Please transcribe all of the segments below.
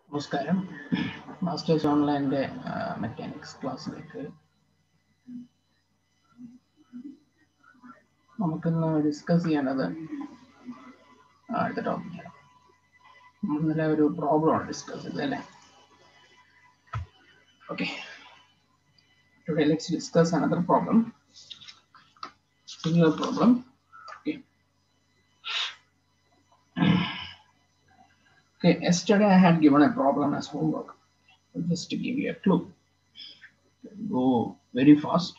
നമസ്കാരം. Masters ഓൺലൈൻ്റെ mechanics ക്ലാസ്സിലേക്ക് നമുക്കിന്ന് ഡിസ്കസ് ചെയ്യേണ്ടത് അടുത്ത ടോപ്പിക്കാണ്. ഇന്നലെ ഒരു പ്രോബ്ലമാണ് ഡിസ്കസ് ചെയ്തത് അല്ലേ? Okay, today let's discuss another problem. Similar problem. Okay. Okay, yesterday I had given a problem as homework. Just to give you a clue. Go very fast.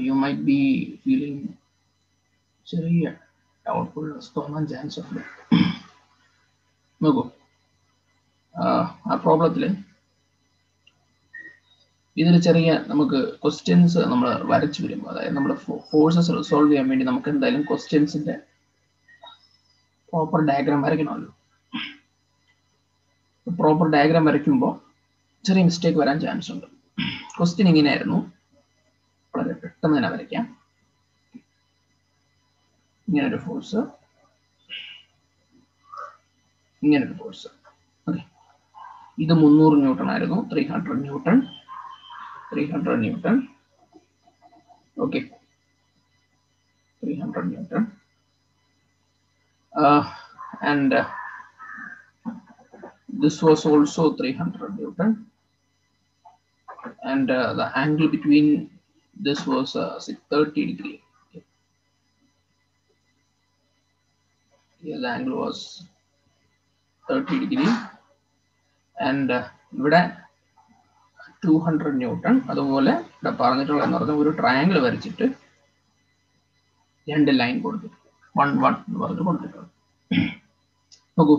You might be feeling ചെറിയ ഡൗട്ട്ഫുൾനെസ് തോന്നാൻ chance ഉണ്ട്. നോക്കൂ, ആ പ്രോബ്ലത്തിൽ ഇതിൽ ചെറിയ നമുക്ക് questions നമ്മൾ വരച്ചു വരുമ്പോൾ, അതായത് നമ്മുടെ ഫോഴ്സസ് റിസോൾവ് ചെയ്യാൻ വേണ്ടി നമുക്ക് എന്തായാലും ക്വസ്റ്റ്യൻസിന്റെ പ്രോപ്പർ ഡയഗ്രാം വരയ്ക്കണമല്ലോ. പ്രോപ്പർ ഡയഗ്രാം വരയ്ക്കുമ്പോൾ ചെറിയ മിസ്റ്റേക്ക് വരാൻ ചാൻസ് ഉണ്ട്. ക്വസ്റ്റ്യൻ ഇങ്ങനെയായിരുന്നു, വളരെ പെട്ടെന്ന് തന്നെ വരയ്ക്കാം. ഇങ്ങനൊരു ഫോഴ്സ്, ഇങ്ങനൊരു ഫോഴ്സ്. ഓക്കെ, ഇത് 300 ന്യൂട്ടൺ ആയിരുന്നു. 300 newton. Okay, 300 newton. And this was also 300 Newton, and the angle between this was 30 degree. Here the angle was 30 degree, and ഇവിടെ 200 Newton. അതുപോലെ ഇവിടെ പറഞ്ഞിട്ടുള്ള എന്ന് പറഞ്ഞാൽ ഒരു ട്രയാങ്കിൾ വരച്ചിട്ട് 2 ലൈൻ കൊടുത്തിട്ട് 1 1 എന്ന് പറഞ്ഞ് കൊടുത്തിട്ടുണ്ട്. നോക്കൂ,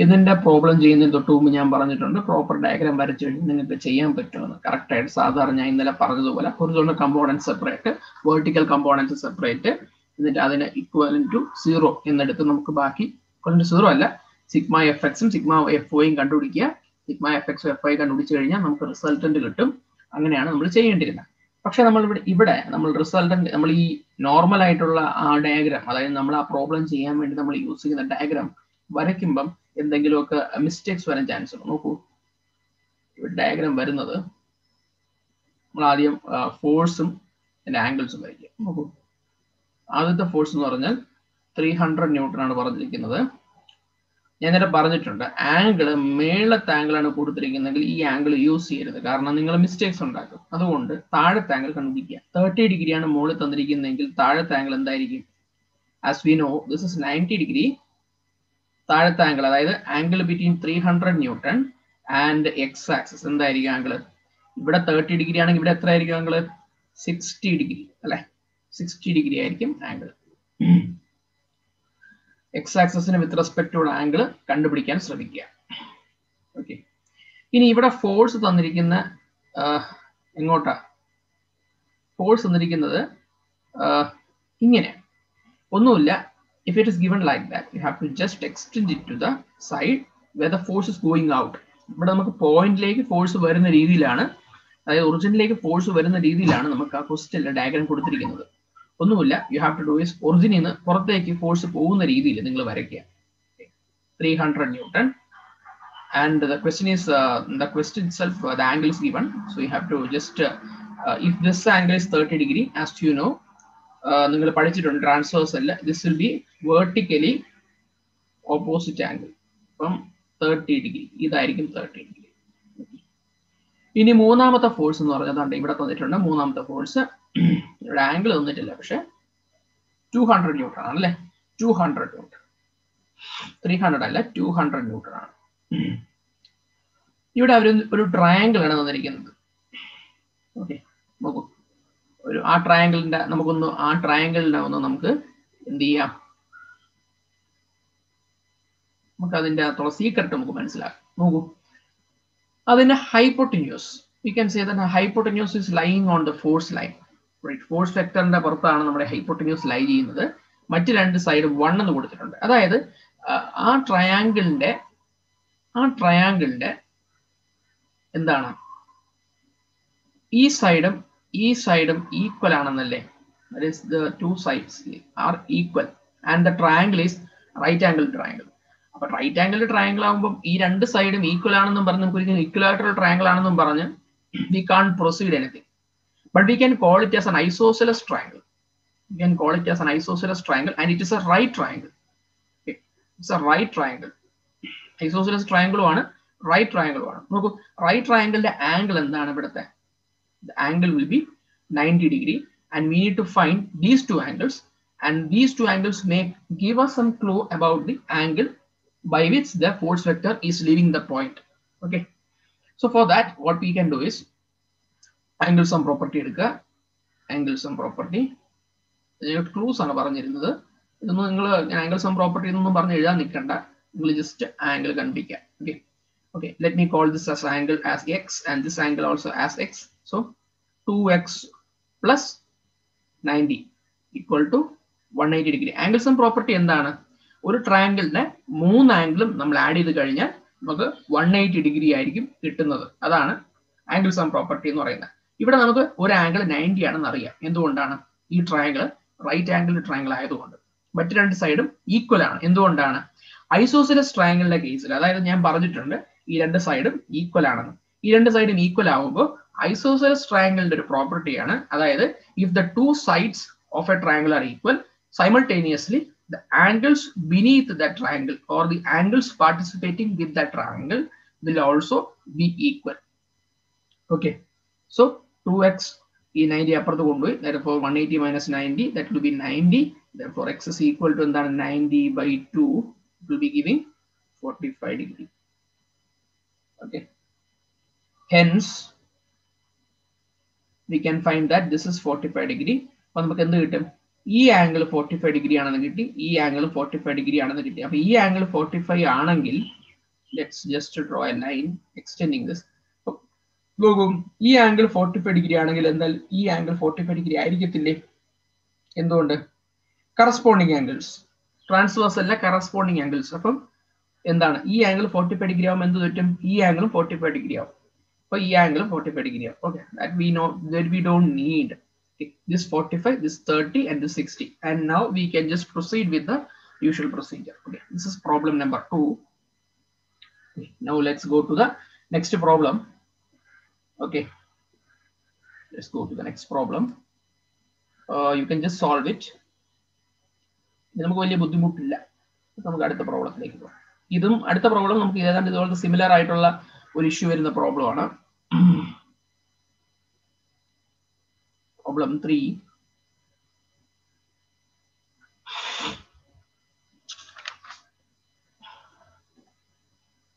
ഇതിന്റെ പ്രോബ്ലം ചെയ്യുന്നതിന് തൊട്ട് മുമ്പ് ഞാൻ പറഞ്ഞിട്ടുണ്ട്, പ്രോപ്പർ ഡയഗ്രാം വരച്ചു കഴിഞ്ഞാൽ നിങ്ങൾക്ക് ചെയ്യാൻ പറ്റുമെന്ന്. കറക്റ്റ് ആയിട്ട് സാധാരണ ഞാൻ ഇന്നലെ പറഞ്ഞതുപോലെ horizontal component separate, vertical component separate, എന്നിട്ട് അതിന് ഇക്വലന്റ് ടു 0 എന്നെടുത്ത് നമുക്ക് ബാക്കി 0 അല്ല, സിഗ്മ എഫ് എക്സും സിഗ്മ എഫ് ഒയും കണ്ടുപിടിക്കുക. സിഗ്മ എഫ് എക്സും എഫ് ഐ കണ്ടുപിടിച്ച് കഴിഞ്ഞാൽ നമുക്ക് റിസൾട്ടന്റ് കിട്ടും. അങ്ങനെയാണ് നമ്മൾ ചെയ്യേണ്ടിരുന്നത്. പക്ഷെ നമ്മൾ ഇവിടെ നമ്മൾ റിസൾട്ടന്റ്, നമ്മൾ ഈ നോർമൽ ആയിട്ടുള്ള ആ ഡയഗ്രാം, അതായത് നമ്മൾ ആ പ്രോബ്ലം ചെയ്യാൻ വേണ്ടി നമ്മൾ യൂസ് ചെയ്യുന്ന ഡയഗ്രാം വരയ്ക്കുമ്പം എന്തെങ്കിലുമൊക്കെ മിസ്റ്റേക്സ് വരാൻ ചാൻസ് ഉണ്ട്. നോക്കൂ, ഇവിടെ ഡയഗ്രാം വരുന്നത് നമ്മൾ ആദ്യം ഫോഴ്സും അതിന്റെ ആംഗിൾസും വരയ്ക്കുക. നോക്കൂ, ആദ്യത്തെ ഫോഴ്സ് എന്ന് പറഞ്ഞാൽ 300 ന്യൂട്ടൺ ആണ് പറഞ്ഞിരിക്കുന്നത്. ഞാൻ നേരെ പറഞ്ഞിട്ടുണ്ട്, ആംഗിള് മേളത്തെ ആംഗിളാണ് കൊടുത്തിരിക്കുന്നതെങ്കിൽ ഈ ആംഗിൾ യൂസ് ചെയ്യരുത്, കാരണം നിങ്ങൾ മിസ്റ്റേക്സ് ഉണ്ടാക്കും. അതുകൊണ്ട് താഴത്തെ ആംഗിൾ കണ്ടുപിടിക്കുക. 30 ഡിഗ്രിയാണ് മുകളിൽ തന്നിരിക്കുന്നതെങ്കിൽ താഴത്തെ ആംഗിൾ എന്തായിരിക്കും? As we know, this is 90 degree. താഴത്തെ ആംഗിൾ, അതായത് angle between 300 newton and X axis എന്തായിരിക്കും ആംഗിൾ? ഇവിടെ 30 ഡിഗ്രി ആണെങ്കിൽ ഇവിടെ എത്ര ആയിരിക്കും ആംഗിൾ? 60 ഡിഗ്രി അല്ലെ? 60 ഡിഗ്രി ആയിരിക്കും ആംഗിൾ. എക്സ് ആക്സിസിന് വിത്ത് റെസ്പെക്ട് ടു ആംഗിൾ കണ്ടുപിടിക്കാൻ ശ്രമിക്കുക. ഓക്കെ, ഇനി ഇവിടെ ഫോഴ്സ് തന്നിരിക്കുന്ന എങ്ങോട്ടാ? ഫോഴ്സ് തന്നിരിക്കുന്നത് ഇങ്ങനെ ഒന്നുമില്ല. If it is given like that, you have to just extend it to the side where the force is going out. ഇവിടെ നമുക്ക് പോയിന്റിലേക്ക് ഫോഴ്സ് വരുന്ന രീതിയിലാണ്, അതായത് ഒറിജിനിലേക്ക് ഫോഴ്സ് വരുന്ന രീതിയിലാണ് നമുക്ക് ആ ക്വസ്റ്റ്യനിലെ ഡയഗ്രാം കൊടുത്തിരിക്കുന്നത്. ഒന്നുമില്ല, you have to do is ഒറിജിനിൽ നിന്ന് പുറത്തേക്ക് ഫോഴ്സ് പോകുന്ന രീതിയിൽ നിങ്ങൾ വരയ്ക്കുക. 300 newton and the question is the question itself, the angle is given, so you have to just if this angle is 30 degree, as you know, നിങ്ങൾ പഠിച്ചിട്ടുണ്ട് transversal, this will be vertically opposite angle. അപ്പം 30 degree, ഇതായിരിക്കും 30 degree. ഇനി മൂന്നാമത്തെ force എന്ന് പറഞ്ഞതാണ് ഇവിടെ തന്നിട്ടുണ്ട്. മൂന്നാമത്തെ ഫോഴ്സ് ഇവിടെ ആംഗിൾ തന്നിട്ടില്ല, പക്ഷെ 200 ന്യൂട്ടൺ ആണ് അല്ലെ? 200 ന്യൂട്ടൺ, 300 അല്ല, 200 ന്യൂട്ടൺ ആണ്. ഇവിടെ അവർ ഒരു ട്രയാങ്കിൾ ആണ് തന്നിരിക്കുന്നത്. ഓക്കെ, നോക്കൂ, ആ ട്രയാങ്കിളിന്റെ നമുക്ക് എന്ത് ചെയ്യാം? നമുക്ക് അതിന്റെ അകത്തുള്ള സീക്രട്ട് നമുക്ക് മനസ്സിലാക്കാം. നോക്കൂ, അതിന്റെ hypotenuse, we can say that hypotenuse is lying on the force line. Force വെക്ടറിന്റെ പുറത്താണ് നമ്മുടെ ഹൈപ്പോട്ടന്യൂസ് ലൈ ചെയ്യുന്നത്. മറ്റ് രണ്ട് സൈഡ് 1 എന്ന് കൊടുത്തിട്ടുണ്ട്. അതായത് ആ ട്രയാങ്കിളിന്റെ എന്താണ്, ഈ സൈഡും equal ആണെന്നല്ലേ? That is, the two sides are equal and the triangle is right angle triangle. അപ്പൊ റൈറ്റ് ആംഗിൾ ട്രയാങ്കിൾ ആകുമ്പോൾ ഈ രണ്ട് സൈഡും ഈക്വൽ ആണെന്നും പറഞ്ഞ് നമുക്ക് ഒരിക്കലും ഇക്വലാറ്ററൽ ട്രയാങ്കിൾ ആണെന്നും പറഞ്ഞ് we can't proceed anything. But we can call it as an isosceles triangle. We can call it as an isosceles triangle, and it is a right triangle. Okay. It's a right triangle. Isosceles triangle ആണ്, right triangle ആണ്. നോക്കൂ, right triangle angle എന്താണ് ഇവിടുത്തെ? The angle will be 90 degree, and we need to find these two angles, and these two angles may give us some clue about the angle by which the force vector is leaving the point. Okay. So for that, what we can do is angle sum property എടുക്കുക. Angle sum property clues ആണ് പറഞ്ഞിരുന്നത്. ഇതൊന്നും നിങ്ങൾ angle sum property എന്നൊന്നും പറഞ്ഞ് എഴുതാൻ നിൽക്കണ്ട. നിങ്ങൾ just angle കണ്ടുപിടിക്കുക. Okay. Okay. Let me call this as angle as x, and this angle also as x. So 2x plus 90 equal to 180 degree. Angle sum property എന്താണ്? ഒരു ട്രയാങ്കിളിന്റെ മൂന്ന് ആംഗിളും നമ്മൾ ആഡ് ചെയ്ത് കഴിഞ്ഞാൽ നമുക്ക് 180 ഡിഗ്രി ആയിരിക്കും കിട്ടുന്നത്. അതാണ് ആംഗിൾ സം പ്രോപ്പർട്ടി എന്ന് പറയുന്നത്. ഇവിടെ നമുക്ക് ഒരു ആംഗിൾ 90 ആണെന്ന് അറിയാം. എന്തുകൊണ്ടാണ്? ഈ ട്രയാങ്കിൾ റൈറ്റ് ആംഗിൾ ട്രയാങ്കിൾ ആയതുകൊണ്ട്. മറ്റു രണ്ട് സൈഡും ഈക്വൽ ആണ്. എന്തുകൊണ്ടാണ്? ഐസോസിലസ് ട്രയാങ്കിളിന്റെ കേസിൽ, അതായത് ഞാൻ പറഞ്ഞിട്ടുണ്ട് ഈ രണ്ട് സൈഡും ഈക്വൽ ആണെന്ന്. ഈ രണ്ട് സൈഡും ഈക്വൽ ആകുമ്പോൾ ഐസോസിലസ് ട്രയാങ്കിളിന്റെ ഒരു പ്രോപ്പർട്ടിയാണ്, അതായത് if the two sides of a triangle are equal, simultaneously the angles beneath that triangle or the angles participating with that triangle will also be equal. Okay, so 2x is 90 apparthu kondu, therefore 180 minus 90, that will be 90. Therefore x is equal to 90 by 2, it will be giving 45 degree. Okay, hence we can find that this is 45 degree. അപ്പോൾ നമുക്ക് എന്ത് കിട്ടും? ഈ angle 45 degree ആണെന്ന് കിട്ടി, ഈ angle 45 degree ആണെന്ന് കിട്ടി. അപ്പൊ ഈ ആംഗിൾ 45 ആണെങ്കിൽ let's just draw A line extending this. നോക്കും, ഈ ആംഗിൾ 45 ഡിഗ്രി ആണെങ്കിൽ എന്നാൽ ഈ ആംഗിൾ 45 ഡിഗ്രി ആയിരിക്കത്തില്ലേ? എന്തുകൊണ്ട്? കറസ്പോണ്ടിങ് ആംഗിൾസ്, ട്രാൻസ്വേഴ്സ് അല്ല, കറസ്പോണ്ടിങ് ആംഗിൾസ്. അപ്പം എന്താണ്? ഈ ആംഗിൾ 45 ഡിഗ്രി ആവുമ്പോൾ എന്ത് പറ്റും? ഈ ആംഗിളും 45 ഡിഗ്രി ആവും. അപ്പൊ ഈ ആംഗിളും 45 ഡിഗ്രി ആവും. Okay, that we know, that we don't need this 45, this 30, and this 60, and now we can just proceed with the usual procedure. Okay, this is problem number 2. Okay, now let's go to the next problem. Okay, let's go to the next problem. You can just solve it. നമുക്ക് വലിയ ബുദ്ധിമുട്ടില്ല. നമുക്ക് അടുത്ത പ്രോബ്ലത്തിലേക്ക് പോകാം. ഇതും അടുത്ത problem നമുക്ക് ഏതാണ്ട് ഇതുപോലത്തെ സിമിലർ ആയിട്ടുള്ള ഒരു ഇഷ്യൂ വരുന്ന പ്രോബ്ലമാണ്. Problem 3.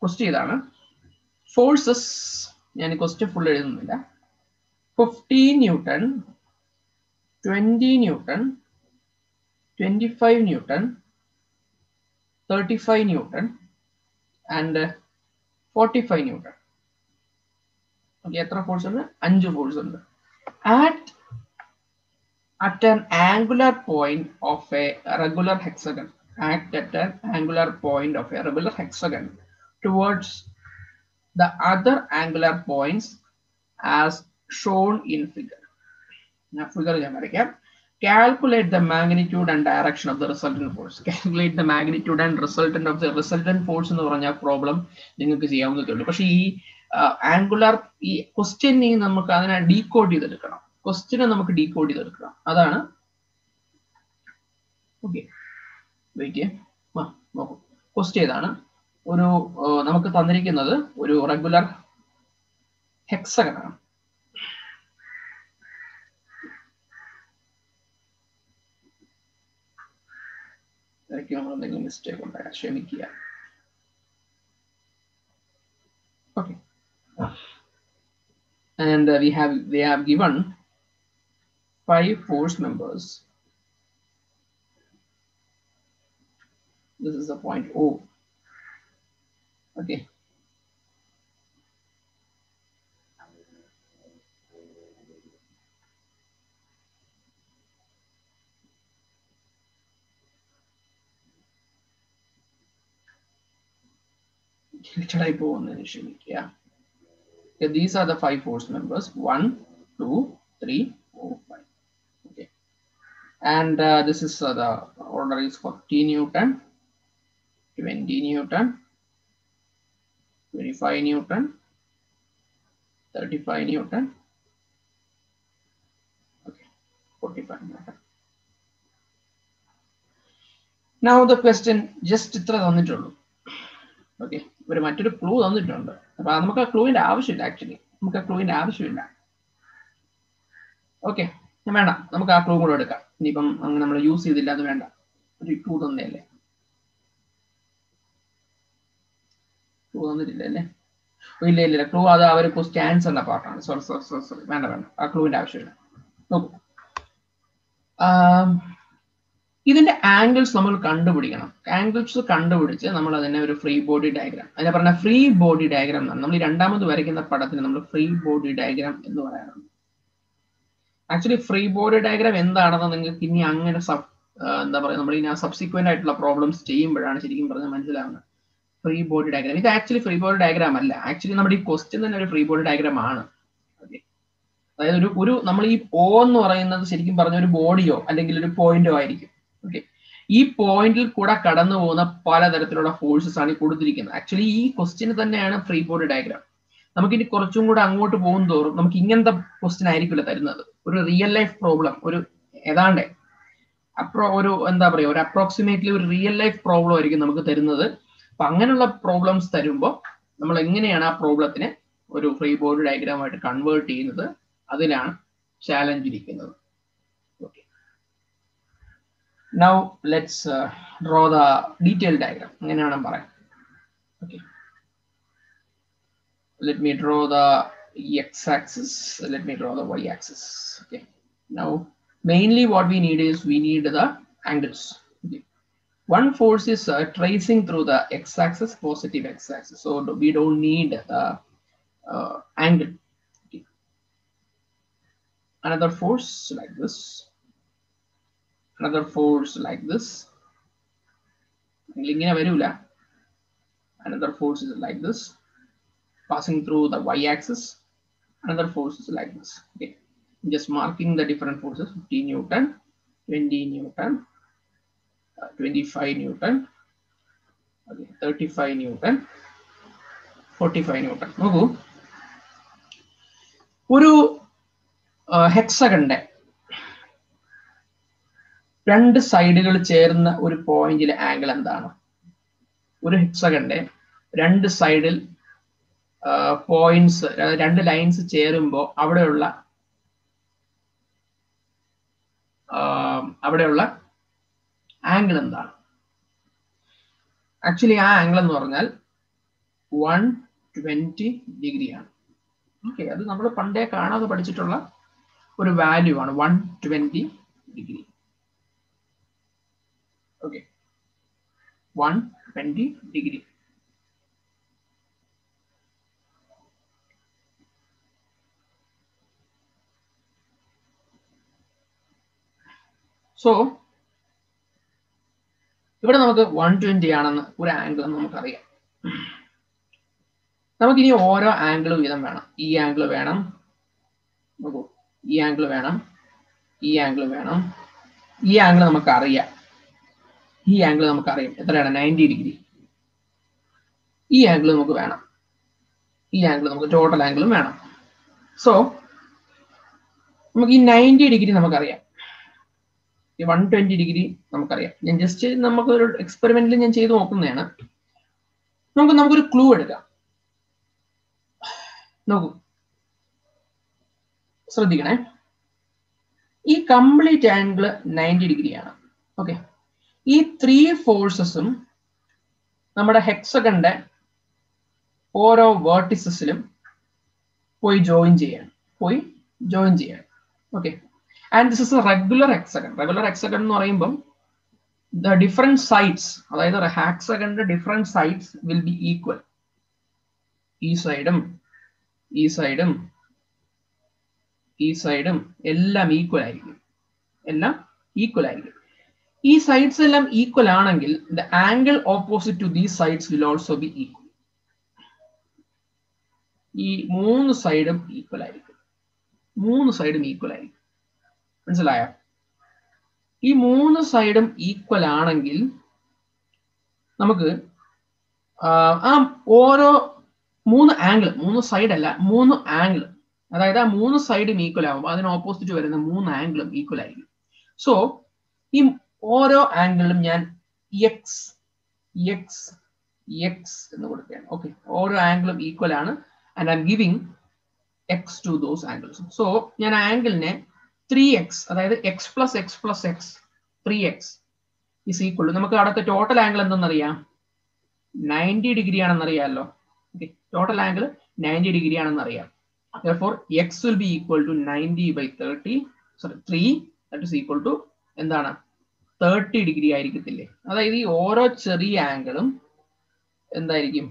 Question ഇതാണ്. Forces, ഞാൻ ക്വസ്റ്റ്യൻ ഫുൾ എഴുതുന്നില്ല. 15 newton, 20 newton, 25 newton, 35 newton and 45 newton. Okay, എത്ര ഫോഴ്സ് ഉണ്ട്? 5 ഫോഴ്സ് ഉണ്ട്. At an angular point of a regular hexagon, act at an angular point of a regular hexagon towards the other angular points as shown in figure. Now figure ഞാൻ വരയ്ക്കാം. Calculate the magnitude and direction of the resultant force. Calculate the magnitude and resultant of the resultant force എന്ന് പറഞ്ഞ problem നിങ്ങൾക്ക് ചെയ്യാവുന്നതേ ഉള്ളൂ. പക്ഷേ ഈ angular ഈ ക്വസ്റ്റ്യൻ നമുക്ക് അതിനെ ഡീകോഡ് ചെയ്തെടുക്കണം. ക്വസ്റ്റ്യനെ നമുക്ക് ഡീകോഡ് ചെയ്തെടുക്കണം. അതാണ്. ഓക്കെ, വെയിറ്റ് ചെയ്യാം. നോക്കൂ, ക്വസ്റ്റ്യൻ ഏതാണ്? ഒരു നമുക്ക് തന്നിരിക്കുന്നത് ഒരു റെഗുലർ ഹെക്സഗൺ ആണ്. നമ്മൾ എന്തെങ്കിലും മിസ്റ്റേക്ക് ഉണ്ടായാൽ ക്ഷമിക്കുക. Okay, and they have given 5 force members. This is the point O. Okay, these are the 5 force members. 1, 2, 3, 4, 5. Okay, and this is the order is 40 Newton, 20 Newton, 25 Newton, 35 Newton, okay, 45 Newton. Now the question just ഇത്ര തന്നിട്ടുള്ളൂ. Okay, ഒരു മറ്റൊരു clue തന്നിട്ടുണ്ട്. അപ്പൊ നമുക്ക് ആ ക്ലൂവിന്റെ ആവശ്യമില്ല. Actually നമുക്ക് ആ ക്ലൂവിന്റെ ആവശ്യമില്ല. ഓക്കെ, വേണ്ട, നമുക്ക് ആ ക്ലൂ കൂടെ എടുക്കാം. ഇനിയിപ്പം അങ്ങനെ നമ്മൾ യൂസ് ചെയ്തില്ല, അത് വേണ്ട. ഒരു ക്ലൂ തന്നെയല്ലേ, ക്ലൂ തന്നിട്ടില്ല അല്ലേ? ഇല്ല, ക്ലൂ അത് അവർ ക്വസ്റ്റ്യൻ ആൻസറിന്റെ പാർട്ടാണ്. സോറി, വേണ്ട, ആ ക്ലൂവിന്റെ ആവശ്യമില്ല. നോക്കൂ, ഇതിന്റെ ആംഗിൾസ് നമ്മൾ കണ്ടുപിടിക്കണം. ആംഗിൾസ് കണ്ടുപിടിച്ച് നമ്മൾ അതിനെ ഒരു ഫ്രീ ബോഡി ഡയഗ്രാം, അതിനെ പറഞ്ഞ ഫ്രീ ബോഡി ഡയഗ്രാം എന്നാണ്. നമ്മൾ ഈ രണ്ടാമത് വരയ്ക്കുന്ന പടത്തിന് നമ്മൾ ഫ്രീ ബോഡി ഡയഗ്രാം എന്ന് പറയാറുണ്ട്. ആക്ച്വലി ഫ്രീ ബോഡി ഡയഗ്രാം എന്താണെന്ന് നിങ്ങൾക്ക് ഇനി അങ്ങനെ എന്താ പറയുക, നമ്മൾ ഇനി സബ്സിക്വന്റ് ആയിട്ടുള്ള പ്രോബ്ലംസ് ചെയ്യുമ്പോഴാണ് ശരിക്കും പറഞ്ഞാൽ മനസ്സിലാവുന്നത്. ഫ്രീ ബോഡി ഡയഗ്രാം ഇത് ആക്ച്വലി ഫ്രീ ബോഡി ഡയഗ്രാം അല്ല. ആക്ച്വലി നമ്മുടെ ഈ ക്വസ്റ്റ്യൻ തന്നെ ഒരു ഫ്രീ ബോഡി ഡയഗ്രാം ആണ്. ഓക്കെ, അതായത് ഒരു നമ്മൾ ഈ O എന്ന് പറയുന്നത് ശരിക്കും പറഞ്ഞ ഒരു ബോഡിയോ അല്ലെങ്കിൽ ഒരു പോയിന്റോ ആയിരിക്കും. ഓക്കെ, ഈ പോയിന്റിൽ കൂടെ കടന്നു പോകുന്ന പലതരത്തിലുള്ള ഫോഴ്സസ് ആണ് ഈ കൊടുത്തിരിക്കുന്നത്. ആക്ച്വലി ഈ ക്വസ്റ്റ്യൻ തന്നെയാണ് ഫ്രീ ബോഡി ഡയഗ്രാം. നമുക്കിനി കുറച്ചും കൂടെ അങ്ങോട്ട് പോകും തോറും നമുക്ക് ഇങ്ങനത്തെ ക്വസ്റ്റ്യൻ ആയിരിക്കില്ല തരുന്നത്. ഒരു റിയൽ ലൈഫ് പ്രോബ്ലം, ഒരു ഏതാണ്ട് ഒരു എന്താ പറയുക, ഒരു അപ്രോക്സിമേറ്റ്ലി ഒരു റിയൽ ലൈഫ് പ്രോബ്ലം ആയിരിക്കും നമുക്ക് തരുന്നത്. അപ്പൊ അങ്ങനെയുള്ള പ്രോബ്ലംസ് തരുമ്പോൾ നമ്മൾ എങ്ങനെയാണ് ആ പ്രോബ്ലത്തിനെ ഒരു ഫ്രീ ബോഡി ഡയഗ്രാമായിട്ട് കൺവേർട്ട് ചെയ്യുന്നത്, അതിലാണ് ചാലഞ്ച് ഇരിക്കുന്നത്. Okay, now let's draw the detail diagram. അങ്ങനെ വേണം പറയാൻ. Okay, let me draw the x-axis, let me draw the y-axis. Okay, now mainly what we need is we need the angles. Okay. One force is tracing through the x-axis, positive x-axis, so we don't need the angle. Okay. Another force like this, another force like this, another force is like this, passing through the y-axis. Another force is like this. Okay, just marking the different forces: 15 Newton, 20 Newton, 25 Newton, okay, 35 Newton, 45 Newton. നോക്കൂ, ഒരു ഹെക്സഗന്റെ രണ്ട് സൈഡുകൾ ചേർന്ന ഒരു പോയിന്റിലെ angle എന്താണ്? ഒരു ഹെക്സഗന്റെ രണ്ട് സൈഡിൽ പോയിന്റ്സ്, രണ്ട് ലൈൻസ് ചേരുമ്പോൾ അവിടെയുള്ള ആംഗിൾ എന്താണ്? ആക്ച്വലി ആ ആംഗിൾ എന്ന് പറഞ്ഞാൽ 120 ഡിഗ്രിയാണ്. ഓക്കെ, അത് നമ്മൾ പണ്ടേ കാണാതെ പഠിച്ചിട്ടുള്ള ഒരു വാല്യൂ ആണ്, 120 ഡിഗ്രി. Okay, 120 degree. സോ ഇവിടെ നമുക്ക് 120 ആണെന്ന് ഒരു ആംഗിൾ നമുക്കറിയാം. നമുക്കിനി ഓരോ ആംഗിൾ വീതം വേണം. ഈ ആംഗിൾ വേണം, നോക്കൂ, ഈ ആംഗിൾ വേണം, ഈ ആംഗിൾ വേണം, ഈ ആംഗിൾ നമുക്കറിയാം, ഈ ആംഗിൾ നമുക്കറിയാം എത്രയാണ്? 90 ഡിഗ്രി. ഈ ആംഗിൾ നമുക്ക് വേണം, ഈ ആംഗിൾ നമുക്ക് ടോട്ടൽ ആംഗിളും വേണം. സോ നമുക്ക് ഈ 90 ഡിഗ്രി നമുക്കറിയാം, 120 ഡിഗ്രി നമുക്കറിയാം. ഞാൻ ജസ്റ്റ് നമുക്കൊരു എക്സ്പെരിമെന്റിൽ ഞാൻ ചെയ്ത് നോക്കുന്നതാണ്. നമുക്കൊരു ക്ലൂ എടുക്കാം. നോക്കൂ, ശ്രദ്ധിക്കണേ, ഈ കംപ്ലീറ്റ് ആംഗിൾ 90 ഡിഗ്രിയാണ്. ഓക്കെ, ഈ 3 ഫോഴ്സസും നമ്മുടെ ഹെക്സഗന്റെ ഓരോ വേർട്ടിസസിലും പോയി ജോയിൻ ചെയ്യാൻ. Okay, and this is a regular hexagon. Regular hexagon എന്ന് പറയുമ്പം the different sides, അതായത് ഹെക്സഗന്റെ different sides will be equal. ഈ സൈഡും ഈ സൈഡും ഈ സൈഡും എല്ലാം ഈക്വൽ ആയിരിക്കും, എല്ലാം ഈക്വൽ ആയിരിക്കും. ഈ സൈഡ്സ് എല്ലാം ഈക്വൽ ആണെങ്കിൽ the angle opposite to these sides will also be equal. ഈ 3 സൈഡും ഈക്വൽ ആയിരിക്കും, 3 സൈഡും ഈക്വൽ ആയിരിക്കും. മനസ്സിലായോ? ഈ 3 സൈഡും ഈക്വൽ ആണെങ്കിൽ നമുക്ക് ആ ഓരോ 3 ആംഗിൾ, 3 സൈഡ് അല്ല 3 ആംഗിൾ, അതായത് ആ 3 സൈഡും ഈക്വൽ ആവും. അതിന് ഓപ്പോസിറ്റ് വരുന്ന 3 ആംഗിളും ഈക്വൽ ആയിരിക്കും. സോ ഈ ഓരോ ആംഗിളിലും ഞാൻ എക്സ് എക്സ് എക്സ് എന്ന് കൊടുക്കുകയാണ്. ഓക്കെ, ഓരോ ആംഗിളും ഈക്വൽ ആണ്. And I'm giving x to those angles. So ഞാൻ ആംഗിളിനെ 3x, അതായത് x plus x plus x 3x is equal to, നമുക്ക് അവിടുത്തെ ടോട്ടൽ ആംഗിൾ എന്തെന്നറിയാം, 90 ഡിഗ്രി ആണെന്ന് അറിയാമല്ലോ. ഓക്കെ, ടോട്ടൽ ആംഗിൾ 90 ഡിഗ്രി ആണെന്ന് അറിയാം. Therefore x will be equal to 90 by 30, sorry 3, that is equal to എന്താണ് 30 ഡിഗ്രി ആയിരിക്കത്തില്ലേ. അതായത് ഈ ഓരോ ചെറിയ ആംഗിളും എന്തായിരിക്കും,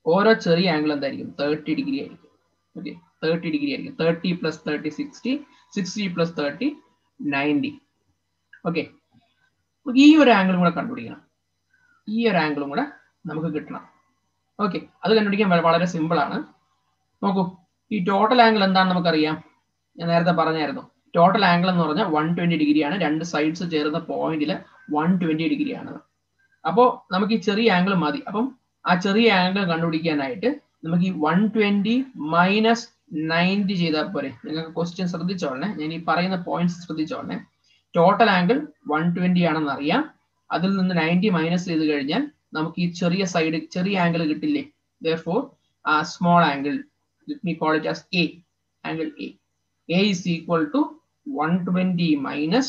ഓരോ ചെറിയ ആംഗിൾ എന്തായിരിക്കും 30 ഡിഗ്രി ആയിരിക്കും. ഓക്കെ, 30 ഡിഗ്രി ആയിരിക്കും. 30 plus 30 60, 60 plus 30 90. ഓക്കെ, ഈ ഒരു ആംഗിളും കൂടെ കണ്ടുപിടിക്കണം, ഈ ഒരു ആംഗിളും കൂടെ നമുക്ക് കിട്ടണം. ഓക്കെ, അത് കണ്ടുപിടിക്കാൻ വളരെ സിമ്പിൾ ആണ്. നോക്കൂ, ഈ ടോട്ടൽ ആംഗിൾ എന്താണെന്ന് നമുക്കറിയാം. ഞാൻ നേരത്തെ പറഞ്ഞായിരുന്നു, ടോട്ടൽ ആംഗിൾ എന്ന് പറഞ്ഞാൽ 120 ഡിഗ്രിയാണ്. രണ്ട് സൈഡ്സ് ചേർന്ന പോയിന്റിൽ 120 ഡിഗ്രിയാണ്. അപ്പോൾ നമുക്ക് ഈ ചെറിയ ആംഗിൾ മതി. അപ്പം ആ ചെറിയ ആംഗിൾ കണ്ടുപിടിക്കാനായിട്ട് നമുക്ക് ഈ 120 മൈനസ് 90 ചെയ്താൽ പോരെ. നിങ്ങൾക്ക് ക്വസ്റ്റ്യൻ ശ്രദ്ധിച്ചോളണേ, ഞാൻ ഈ പറയുന്ന പോയിന്റ്സ് ശ്രദ്ധിച്ചോളണേ. ടോട്ടൽ ആംഗിൾ 120 ആണെന്ന് അറിയാം. അതിൽ നിന്ന് 90 മൈനസ് ചെയ്ത് കഴിഞ്ഞാൽ നമുക്ക് ഈ ചെറിയ സൈഡ്, ചെറിയ ആംഗിൾ കിട്ടില്ലേ. Therefore a small angle, let me call it as A, angle A. A is equal to 120 minus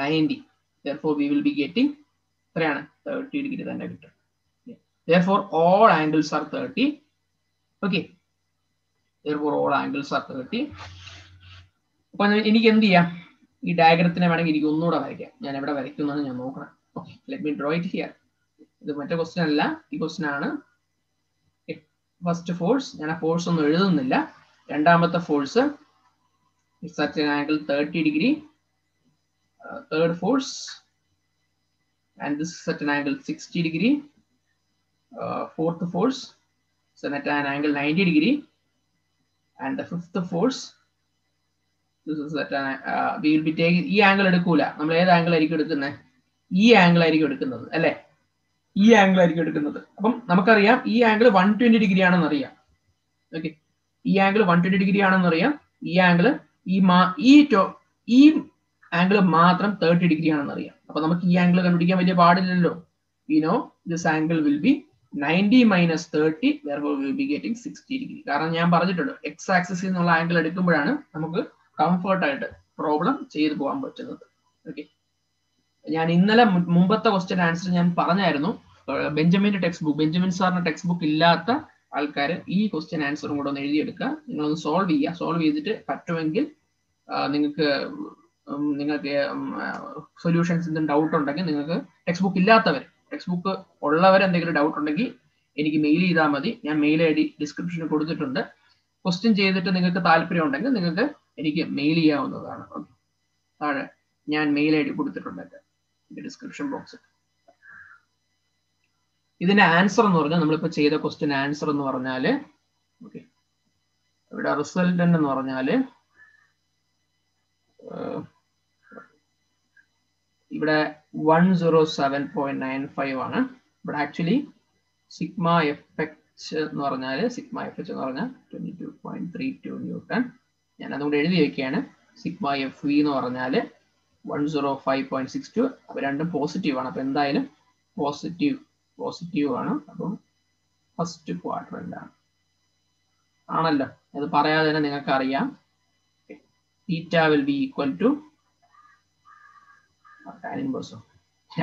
90. Therefore we will be getting 30 degree തന്നെ കിട്ടും. Therefore all angles are 30. Okay, therefore all angles are 30. അപ്പൊ എനിക്ക് എന്ത് ചെയ്യാം, ഈ ഡയഗ്രത്തിനെ വേണമെങ്കിൽ എനിക്ക് ഒന്നുകൂടെ വരയ്ക്കാം. ഞാൻ എവിടെ വരയ്ക്കുന്നതാണ് ഞാൻ നോക്കണം. Okay, let me draw it here. ഇത് മറ്റേ ക്വസ്റ്റ്യൻ അല്ല, ഈ ക്വസ്റ്റ്യൻ ആണ്. ഫസ്റ്റ് ഫോഴ്സ്, ഞാൻ ആ ഫോഴ്സ് ഒന്നും എഴുതുന്നില്ല. രണ്ടാമത്തെ force it's at an angle 30 degree. Third force and this is at an angle 60 degree. Fourth force it's at an angle 90 degree. And the fifth force this is at we will be taking, ഈ angle എടുക്കൂല. നമ്മൾ ഏത് angle ആയിരിക്കും എടുക്കുന്നത്, ഈ angle ആയിരിക്കും എടുക്കുന്നത് അല്ലെ, ഈ ആംഗിൾ ആയിരിക്കും എടുക്കുന്നത്. അപ്പം നമുക്കറിയാം ഈ ആംഗിൾ 120 ഡിഗ്രി ആണെന്ന് അറിയാം. ഓക്കെ, ഈ ആംഗിൾ 120 ഡിഗ്രി ആണെന്ന് അറിയാം. ഈ ആംഗിൾ ഈ ആംഗിൾ മാത്രം 30 ഡിഗ്രി ആണെന്ന് അറിയാം. അപ്പൊ നമുക്ക് ഈ ആംഗിൾ കണ്ടുപിടിക്കാൻ വലിയ പാടില്ലല്ലോ. We know this angle will be 90 minus 30, therefore we will be getting 60 degree. കാരണം ഞാൻ പറഞ്ഞിട്ടുണ്ട്, എക്സ് ആക്സിസിൽ നിന്നുള്ള ആംഗിൾ എടുക്കുമ്പോഴാണ് നമുക്ക് കംഫർട്ട് ആയിട്ട് പ്രോബ്ലം ചെയ്തു പോകാൻ പറ്റുന്നത്. ഓക്കെ, ഞാൻ ഇന്നലെ മുമ്പത്തെ ക്വസ്റ്റ്യൻ ആൻസർ ഞാൻ പറഞ്ഞായിരുന്നു. ബെഞ്ചമിന്റെ ടെക്സ്റ്റ് ബുക്ക്, ബെഞ്ചമിൻ സാറിന്റെ ടെക്സ്റ്റ് ബുക്ക് ഇല്ലാത്ത ആൾക്കാർ ഈ ക്വസ്റ്റ്യൻ ആൻസറും കൂടെ ഒന്ന് എഴുതിയെടുക്കുക. നിങ്ങളൊന്ന് സോൾവ് ചെയ്യുക. സോൾവ് ചെയ്തിട്ട് പറ്റുമെങ്കിൽ നിങ്ങൾക്ക് സൊല്യൂഷൻസ് എന്തെങ്കിലും ഡൗട്ട് ഉണ്ടെങ്കിൽ, നിങ്ങൾക്ക് ടെക്സ്റ്റ് ബുക്ക് ഇല്ലാത്തവർ, ടെക്സ്റ്റ് ബുക്ക് ഉള്ളവർ എന്തെങ്കിലും ഡൗട്ട് ഉണ്ടെങ്കിൽ എനിക്ക് മെയിൽ ചെയ്താൽ മതി. ഞാൻ മെയിൽ ഐ ഡി ഡിസ്ക്രിപ്ഷനിൽ കൊടുത്തിട്ടുണ്ട്. ക്വസ്റ്റ്യൻ ചെയ്തിട്ട് നിങ്ങൾക്ക് താല്പര്യം ഉണ്ടെങ്കിൽ നിങ്ങൾക്ക് എനിക്ക് മെയിൽ ചെയ്യാവുന്നതാണ്. ഓക്കെ, താഴെ ഞാൻ മെയിൽ ഐ ഡി കൊടുത്തിട്ടുണ്ട് ഡിസ്ക്രിപ്ഷൻ ബോക്സിൽ. ഇതിന്റെ ആൻസർ എന്ന് പറഞ്ഞാൽ, നമ്മളിപ്പോ ചെയ്ത ക്വസ്റ്റ്യൻ ആൻസർ എന്ന് പറഞ്ഞാല്, ഓക്കെ, ഇവിടെ റിസൾട്ട് എന്ന് പറഞ്ഞാല് ഇവിടെ 107.95 ആണ്. ഇവിടെ ആക്ച്വലി സിഗ്മ എഫ് എച്ച് എന്ന് പറഞ്ഞാൽ 22.32 ന്യൂട്ടൺ. ഞാൻ അതുകൊണ്ട് എഴുതി വെക്കുകയാണ്. സിഗ്മ എഫ് വി എന്ന് പറഞ്ഞാൽ 105.62. അപ്പൊ രണ്ടും പോസിറ്റീവ് ആണ്. അപ്പൊ എന്തായാലും പോസിറ്റീവ് ആണ്. അപ്പം ഫസ്റ്റ് ക്വാഡ്രന്റ് ആണല്ലോ, അത് പറയാതെ തന്നെ നിങ്ങൾക്ക് അറിയാം. Theta will be equal to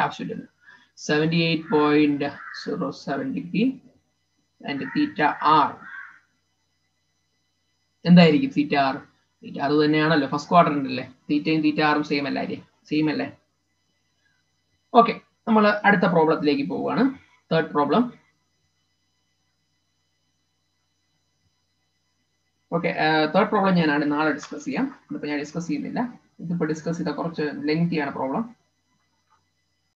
ആവശ്യമില്ല 78.07 ഡിഗ്രി. ആൻഡ് തീറ്റ ആർ എന്തായിരിക്കും? തീറ്റ ആർ അത് തന്നെയാണല്ലോ, ഫസ്റ്റ് ക്വാഡ്രന്റ് അല്ലേ. തീറ്റയും തീറ്റ ആറും സെയിം അല്ലേ. ഓക്കെ, നമ്മൾ അടുത്ത പ്രോബ്ലത്തിലേക്ക് പോവുകയാണ്. Third problem. Okay, third problem ഞാനാണ് നാളെ ഡിസ്കസ് ചെയ്യാം. ഇതിപ്പോൾ ഞാൻ ഡിസ്കസ് ചെയ്യുന്നില്ല. ഇതിപ്പോൾ ഡിസ്കസ് ചെയ്ത കുറച്ച് ലെങ്തിയാണ് പ്രോബ്ലം.